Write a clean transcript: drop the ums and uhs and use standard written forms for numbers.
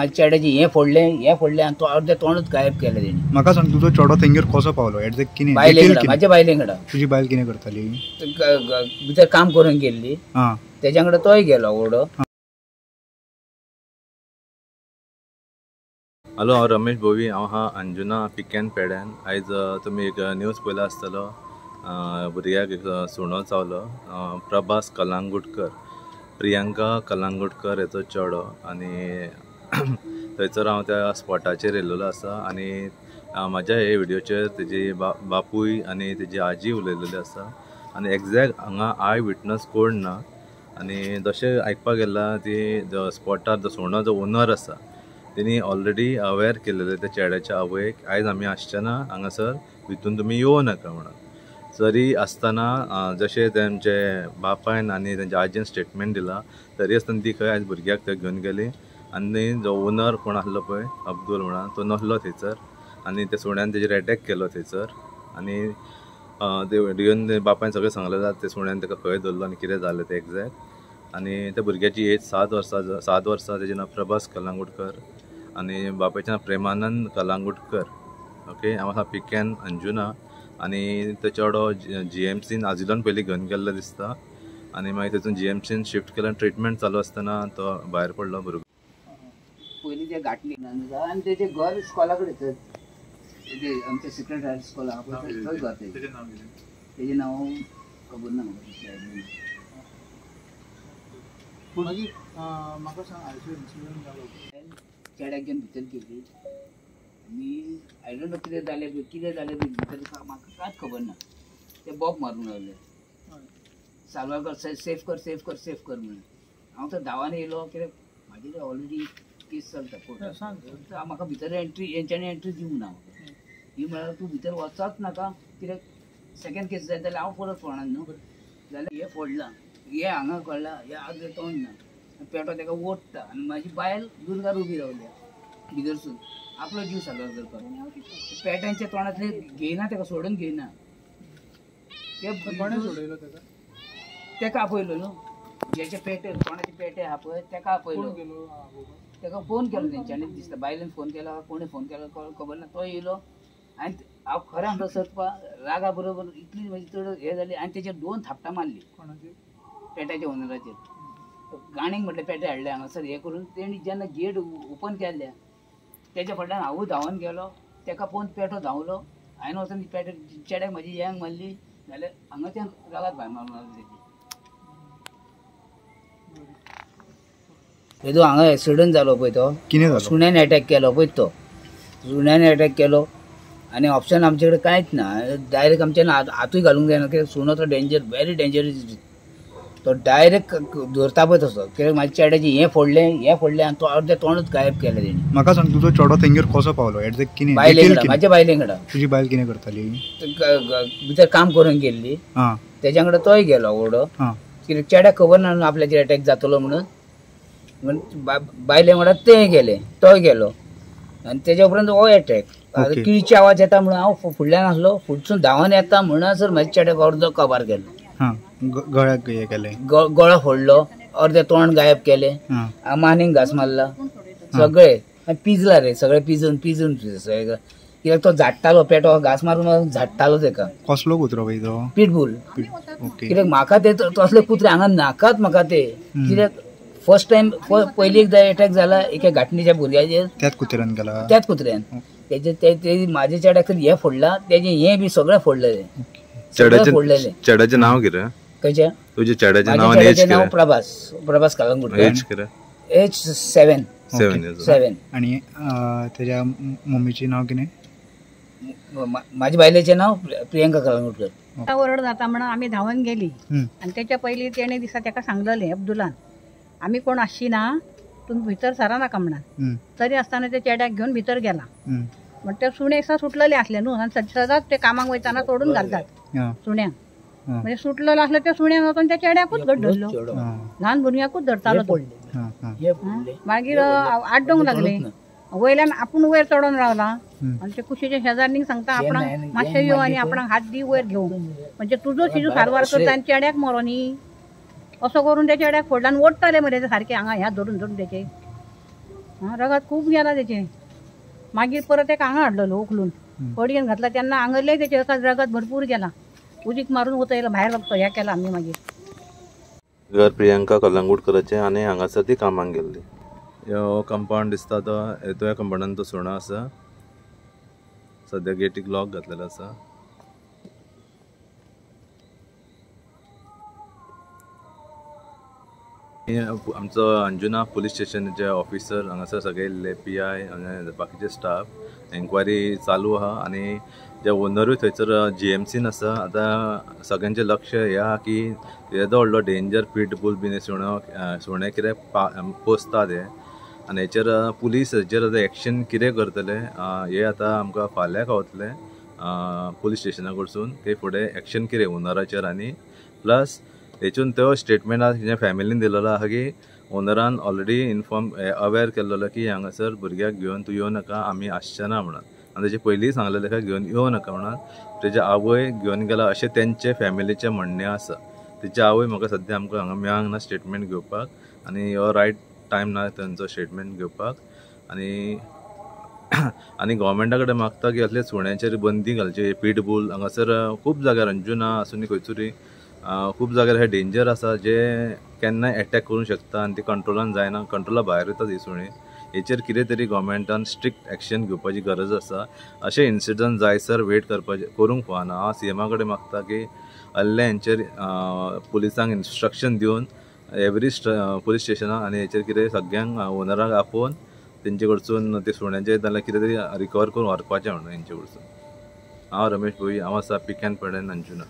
माझ्या चेड्याचे हे फोडले आणि तो अर्धे तोंडच गायब केले तेणी. म्हाका सांग तुजो चेडो थंगेर कसो पावलो? एग्जॅक्ट किने बायलेंगडा, माझ्या बायलेंगडा. तुजी बायल किने करताली? भितर काम करून गेल्ली, त्याच्याकडे तोय गेलो ओढो. हॅलो, हांव रमेश भोवी. हांव हा अंजुना पिकेन पेड्यान. आयज तुमी एक न्यूज पळयला आसतलो. भुरग्याक एक सुणो चावलो. प्रभास कलांगुटकर, प्रियंका कलांगुटकर हेचो चेडो. आनी थंयसर हांव त्या स्पॉटाचेर येयल्लो आसा. आनी म्हाज्या हे व्हिडियोचेर तेजी बापूय आनी तेजी आजी उलयलेली आसा. आनी एग्जॅक्ट हांगा आय विटनस कोण ना. आनी जशें आयकपाक गेलां ती स्पॉटार जो सुणो जो ओनर आसा तेणी ऑलरेडी अवेर केलेले त्या चेड्याच्या आवयक, आयज आमी आसचेना हांगासर, भितून तुमी येवं नाका म्हणून. जरी आसतना जशें तेंचे बापायन आनी तेंच्या आजयेन स्टेटमेंट दिला, तरी आसतना ती खंय आयज भुरग्याक थंय घेवन गेली. आनी जो ओनर कोण आसलो पळय अब्दूल म्हणून, तो नसलो थंयसर. आनी त्या सुण्यान तेजेर एटॅक केलो थंयसर. आनी ते व्हिडियोन बापायन सगळें सांगलें ते सुण्यान ताका खंय धरलो आनी कितें जालें तें एग्जॅक्ट. आनी त्या भुरग्याची एज 7 वर्सां. तेजें नांव प्रभास कलांगुटकर आनी बापायचें नांव प्रेमानंद कलांगुटकर. ओके, हांव आसा पिकेन अंजुना. आनी तो चेडो GMCन आजिलोन पयलीं घेवन गेल्लो दिसता. आनी मागीर तेतून GMCन शिफ्ट केलो. ट्रिटमेंट चालू आसतना तो भायर पडलो भुरगो. पयलीं ते घाटली आनी तेजें घर इस्कॉला कडेन, आमच्या सिक्रेट हायर स्कूल आहा पळय थंय घर तेजें नांव खबर ना म्हाका. मागीर म्हाका सांग आयचो इन्सिडंट जालो चेड्याक घेवन भितर गेली आनी आय डोंट नो कितें जालें भितर म्हाका कांयच खबर ना. ते बॉब मारून रावले, साल्वार सेफ कर म्हणून. हांव तर धांवान येयलो, कित्याक म्हाजी ऑलरेडी केस चलता कोर्टांत. म्हाका भितर हेंच्यांनी एंट्री दिवंक ना. ही म्हळ्यार तूं भितर वचच नाका, कित्याक सेकेंड केस जाय जाल्यार हांव परत पडना न्हू. जाल्यार हे फोडलां, हे हांगा कळ्ळां, हे आदले तोंड ना, पेटो ताका ओडटा. आनी म्हाजी बायल दुर्गार उबी रावल्या भितरसून आपलो जीव साल्वार करपाक. पेट्यांच्या तोंडांतले घेयना, ताका सोडून घेयना. कोणें सोडयलो ताका? ताका आपयलो न्हू, जेचे पेटे तोंडाचे पेटे आहा पळय ताका आपयलो. ताका फोन केलो तेंच्यांनी दिसता, बायलेन फोन केला, कोणें फोन केलो खबर ना. तो येयलो आनी हांव खरें सरपा रागा बरोबर इतली म्हाजी चड हें जाली. आनी तेचेर 2 थापटां मारली पेट्याच्या ओनराचेर. गाणीक म्हटलें पेटे हाडले हांगासर हें करून. तेणी जेन्ना गेट ओपन केल्ल्या तेच्या फाटल्यान हांवूय धांवन गेलो. ताका पळोवन पेटो धांवलो. हांवें वचून पेटे चेड्याक म्हाजी यंग मारली, जाल्यार हांगाच्यान रागात भायर मारून मारली तेजी. हेजो हांगा एक्सिडंट जालो पळय तो कितें सुण्यान अटॅक केलो पळय. तो सुण्यान अटॅक केलो आनी ऑप्शन आमचे कडेन कांयच ना. डायरेक्ट आमच्यान हातूय घालूंक जायना, कित्याक सुनो तो डेंजर, व्हेरी डेंजरस. तो डायरेक्ट धरता पळय तसो. कित्याक म्हाज्या चेड्याचे हे फोडले आनी तो अर्धे तोंडच गायब केलें तेणी. म्हाका सांग तुजो चेडो थंगेर कसो पावलो? एग्जॅक्ट किने बायलेंगडा, म्हाज्या बायलेंगडा. तुजी बायल कितें करताली? भितर काम करून गेल्ली, त्याच्याकडे तोय गेलो ओढो. कित्याक चेड्याक खबर ना न्हू आपल्याचेर अटॅक जातलो म्हणून. बायले वांगडा ते गेले, तोय गेलो आनी तेच्या उपरांत हो अटॅक. किळीचे आवाज येता म्हणून हांव फुडल्यान आसलो, फुडसून धांवन येता म्हणसर म्हाज्या चेड्याक अर्दो कबार केलो. गळ्याक हे केलें, गळो फोडलो, अर्धे तोंड गायब केले, मानेक घास मारला, सगळे पिजला रे, सगळे पिजून कित्याक तो झाडटालो पेटो, घास मारून झाडटालो तेका. कसलो कुत्रो भाई तो? पिटबुल. कित्याक म्हाका ते तसले कुत्रे हांगा नाकात म्हाका ते. कित्याक फर्स्ट टाइम पयली एकदा अटॅक जाला एका घाटणीच्या भुरग्याचेर, त्याच कुत्र्यान केला. त्याच कुत्र्यान तेजे म्हाज्या चेड्याक हे फोडला, तेजे हे बी सगळे फोडलेले. चेड्याचें नांव कितें? खंयच्या? तुज्या चेड्याचें नांव? नाव प्रभास कलांगुटकर. एज 7. आनी तेज्या मम्मीचें नांव कितें? माझ्या बायलेचें नाव प्रियंका कलांगुटकर. ओरड जाता म्हणून आमी धांवन गेली आनी तेच्या पयलीं तेणे दिसा ताका सांगलेलें अब्दुलान, आमी कोण आसची ना, तुमी भितर सरा नाका म्हणून. तरी आसतना ते चेड्याक घेवन भितर गेला. म्हण ते सुणे सुटलेले असले न्हू, आनी सदांच ते कामाक वयताना तोडून घालतात सुण्यांक. म्हणजे सुटलेलो असलो त्या सुण्यान वचून त्या चेड्याकूच धरलो, ल्हान भुरग्याकूच धरतालो तो. मागीर आड्डोंक लागले, वयल्यान आपूण वयर चडोन रावला आनी ते कुशीच्या शेजारणीक सांगता आपणाक मातशें यो आनी आपणाक हात दी वयर घेवंक, म्हणजे तुजो शिजू सारवार करता आनी चेड्याक मरो न्ही. असो करून त्या चेड्याक फोडला आनी ओडटाले मरे ते सारके हांगा ह्या धरून तेचे. रगत खूप गेला त्याचे. मागीर परत एक हांगा हाडलेलो उखलून पडयेन घातला तेन्ना आंगले त्याचे एका रगत भरपूर गेला. उदीक मारून वतयला भायर बघतो ह्या केला आम्ही मागीर. घर प्रियांका कलंगूटकराचें आनी हांगासर ती कामाक गेल्ली. ह्यो कंपाउंड दिसता तो ह्या कंपाउंडान तो सुणो आसा. सद्या गेटीक लॉक घातलेलो आसा. आमचो अंजुना पुलीस स्टेशनाचे ऑफिसर हांगासर सगळे PI आनी बाकीचे स्टाफ एन्क्वायरी चालू आहा आनी जे ओनरूय थंयसर GMCन आसा. आतां सगळ्यांचें लक्ष हे आहा की येदो व्हडलो डेंजर पिटबुल बीन सुणे कितें पोसता ते आनी हेचेर पुलीस हेचेर आतां एक्शन कितें करतले हे आतां आमकां फाल्यां कळटलें पुलीस स्टेशना कडसून ते फुडें एक्शन कितें ओनराचेर. आनी प्लस हेतून तो स्टेटमेंट तेज्या फॅमिलीन दिलेलो आहा की ओनरान ऑलरेडी इन्फॉर्म अवेर केल्लो की हांगासर भुरग्याक घेवन तूं येवं नाका आमी आसचेना म्हणून. आनी तेजे पयलीं सांगलेलें काय घेवन येवं नाका म्हणून. तेजे आवय घेवन गेला अशें तेंचे फॅमिलीचें म्हणणें आसा. तेजे आवय म्हाका सद्या आमकां हांगा मेळांक ना स्टेटमेंट घेवपाक आनी हो रायट टायम ना तेंचो स्टेटमेंट घेवपाक. आनी गोवमेंटा कडेन मागता की असले सुण्यांचेर बंदी घालची. पिटबुल हांगासर खूब जाग्यार अंजुना आसूनी खंयसरूय खूब जाग्यार हे डेंजर आसा जे केन्नाय एटॅक करूंक शकता आनी ती कंट्रोलान जायना. कंट्रोला भायर येता ती सुणी. हेचेर कितें तरी गोवमेंटान स्ट्रिक्ट एक्शन घेवपाची गरज आसा. अशें इन्सिडंट जायसर वेट करूंक फावना. हांव CMा कडेन मागता की अल्ले हेंचेर पुलिसांक इन्स्ट्रक्शन दिवन एवरी पुलीस स्टेशनाक आनी हेचेर कितें सगळ्यांक ओनराक आपोवन तेंचे कडसून ते सुण्याचे जाल्यार कितें तरी रिकवर करून व्हरपाचें म्हणून हेंचे कडसून. हांव रमेश भोई, हांव आसा पिकॅन पेडॅन अंजुना.